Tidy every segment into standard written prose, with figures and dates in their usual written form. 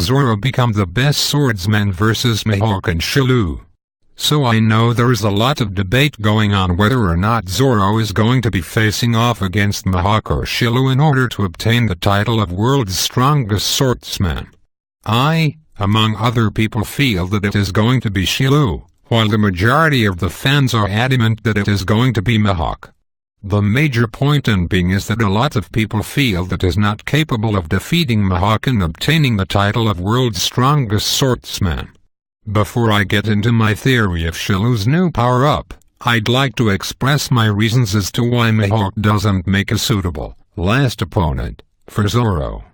Zoro become the best swordsman versus Mihawk and Shilu. So I know there's a lot of debate going on whether or not Zoro is going to be facing off against Mihawk or Shilu in order to obtain the title of world's strongest swordsman. I, among other people, feel that it is going to be Shilu, while the majority of the fans are adamant that it is going to be Mihawk. The major point in being is that a lot of people feel that is not capable of defeating Mihawk and obtaining the title of world's strongest swordsman. Before I get into my theory of Shilu's new power-up, I'd like to express my reasons as to why Mihawk doesn't make a suitable last opponent for Zoro.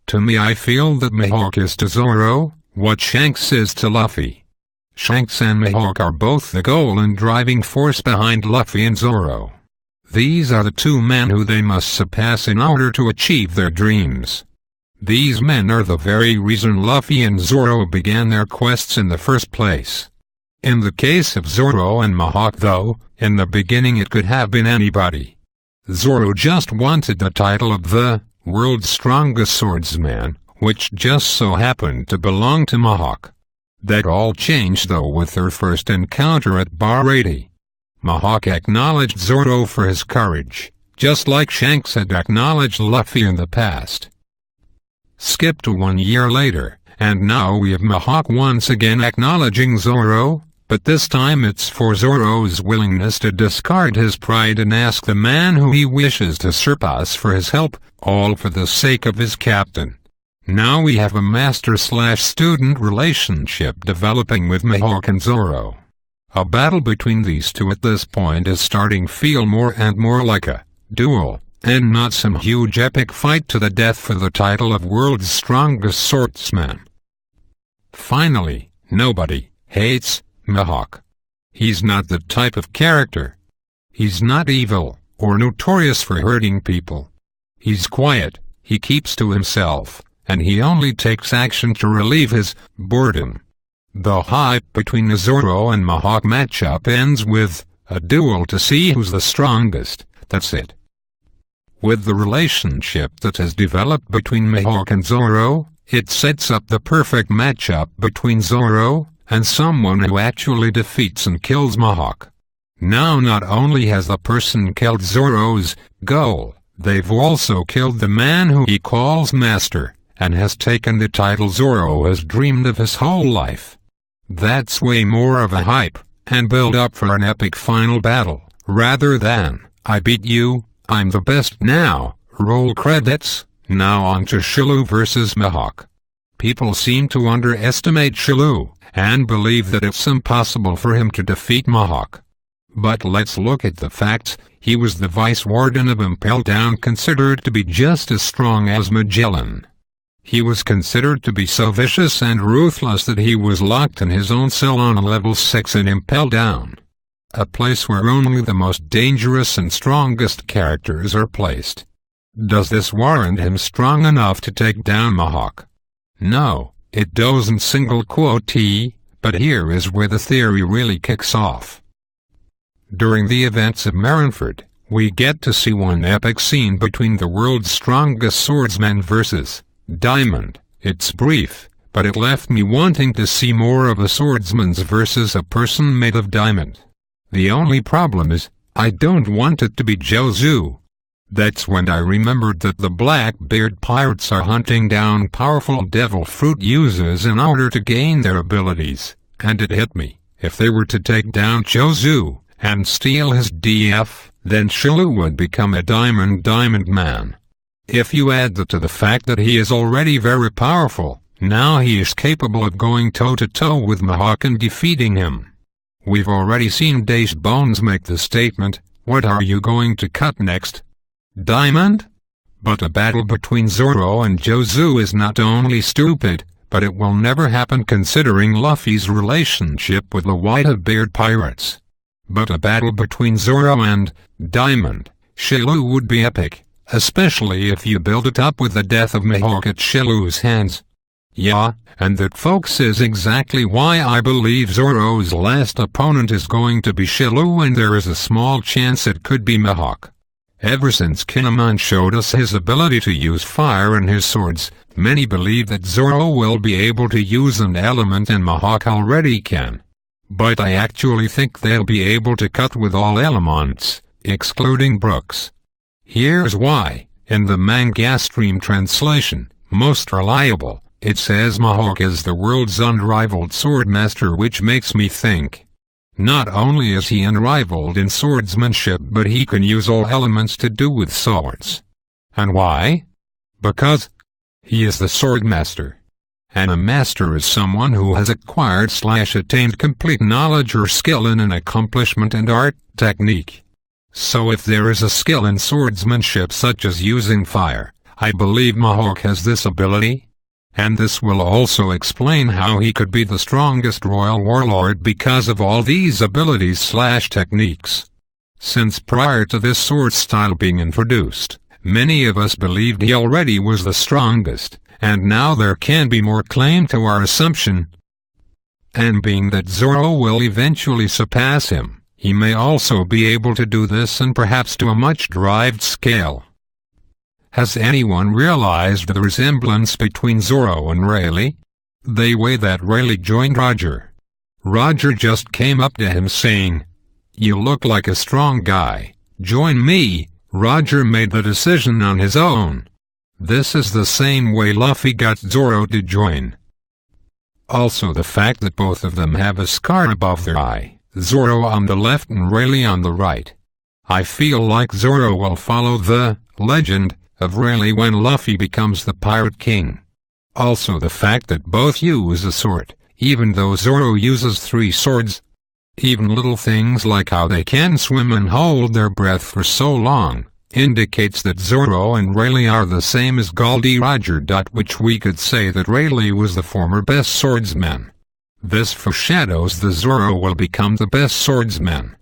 To me, I feel that Mihawk is to Zoro what Shanks is to Luffy. Shanks and Mihawk are both the goal and driving force behind Luffy and Zoro. These are the two men who they must surpass in order to achieve their dreams. These men are the very reason Luffy and Zoro began their quests in the first place. In the case of Zoro and Mihawk though, in the beginning it could have been anybody. Zoro just wanted the title of the world's strongest swordsman, which just so happened to belong to Mihawk. That all changed though with their first encounter at Bar 80. Mihawk acknowledged Zoro for his courage, just like Shanks had acknowledged Luffy in the past. Skip to 1 year later, and now we have Mihawk once again acknowledging Zoro, but this time it's for Zoro's willingness to discard his pride and ask the man who he wishes to surpass for his help, all for the sake of his captain. Now we have a master-slash-student relationship developing with Mihawk and Zoro. A battle between these two at this point is starting to feel more and more like a duel, and not some huge epic fight to the death for the title of world's strongest swordsman. Finally, nobody hates Mihawk. He's not the type of character. He's not evil, or notorious for hurting people. He's quiet, he keeps to himself, and he only takes action to relieve his boredom. The hype between the Zoro and Mihawk matchup ends with a duel to see who's the strongest, that's it. With the relationship that has developed between Mihawk and Zoro, it sets up the perfect matchup between Zoro and someone who actually defeats and kills Mihawk. Now not only has the person killed Zoro's goal, they've also killed the man who he calls master, and has taken the title Zoro has dreamed of his whole life. That's way more of a hype, and build up for an epic final battle, rather than, I beat you, I'm the best now, roll credits. Now on to Shilu versus Mihawk. People seem to underestimate Shilu, and believe that it's impossible for him to defeat Mihawk. But let's look at the facts. He was the Vice Warden of Impel Down, considered to be just as strong as Magellan. He was considered to be so vicious and ruthless that he was locked in his own cell on level 6 in Impel Down, a place where only the most dangerous and strongest characters are placed. Does this warrant him strong enough to take down Mihawk? No, it doesn't, single quote, but here is where the theory really kicks off. During the events of Marineford, we get to see one epic scene between the world's strongest swordsman versus Diamond. It's brief, but it left me wanting to see more of a swordsman's versus a person made of diamond. The only problem is, I don't want it to be Jozu. That's when I remembered that the Blackbeard pirates are hunting down powerful devil fruit users in order to gain their abilities, and it hit me. If they were to take down Jozu and steal his DF, then Shilu would become a diamond man. If you add that to the fact that he is already very powerful, now he is capable of going toe-to-toe with Mihawk and defeating him. We've already seen Dash Bones make the statement, "What are you going to cut next? Diamond?" But a battle between Zoro and Jozu is not only stupid, but it will never happen considering Luffy's relationship with the Whitebeard pirates. But a battle between Zoro and Diamond, Shilu would be epic, especially if you build it up with the death of Mihawk at Shilu's hands. Yeah, and that, folks, is exactly why I believe Zoro's last opponent is going to be Shilu, and there is a small chance it could be Mihawk. Ever since Kinemon showed us his ability to use fire in his swords, Many believe that Zoro will be able to use an element and Mihawk already can. But I actually think they'll be able to cut with all elements, excluding Brooks. Here's why. In the manga stream translation, most reliable, it says Mihawk is the world's unrivaled swordmaster, which makes me think. Not only is he unrivaled in swordsmanship, but he can use all elements to do with swords. And why? Because he is the swordmaster. And a master is someone who has acquired/attained complete knowledge or skill in an accomplishment and art technique. So if there is a skill in swordsmanship such as using fire, I believe Mihawk has this ability. And this will also explain how he could be the strongest royal warlord because of all these abilities/techniques. Since prior to this sword style being introduced, many of us believed he already was the strongest, and now there can be more claim to our assumption. And being that Zoro will eventually surpass him, he may also be able to do this, and perhaps to a much derived scale. Has anyone realized the resemblance between Zoro and Rayleigh? The way that Rayleigh joined Roger. Roger just came up to him saying, "You look like a strong guy, join me." Roger made the decision on his own. This is the same way Luffy got Zoro to join. Also the fact that both of them have a scar above their eye, Zoro on the left and Rayleigh on the right. I feel like Zoro will follow the legend of Rayleigh when Luffy becomes the Pirate King. Also the fact that both use a sword, even though Zoro uses 3 swords. Even little things like how they can swim and hold their breath for so long, indicates that Zoro and Rayleigh are the same as Goldie Roger. Which we could say that Rayleigh was the former best swordsman. This foreshadows that Zoro will become the best swordsman.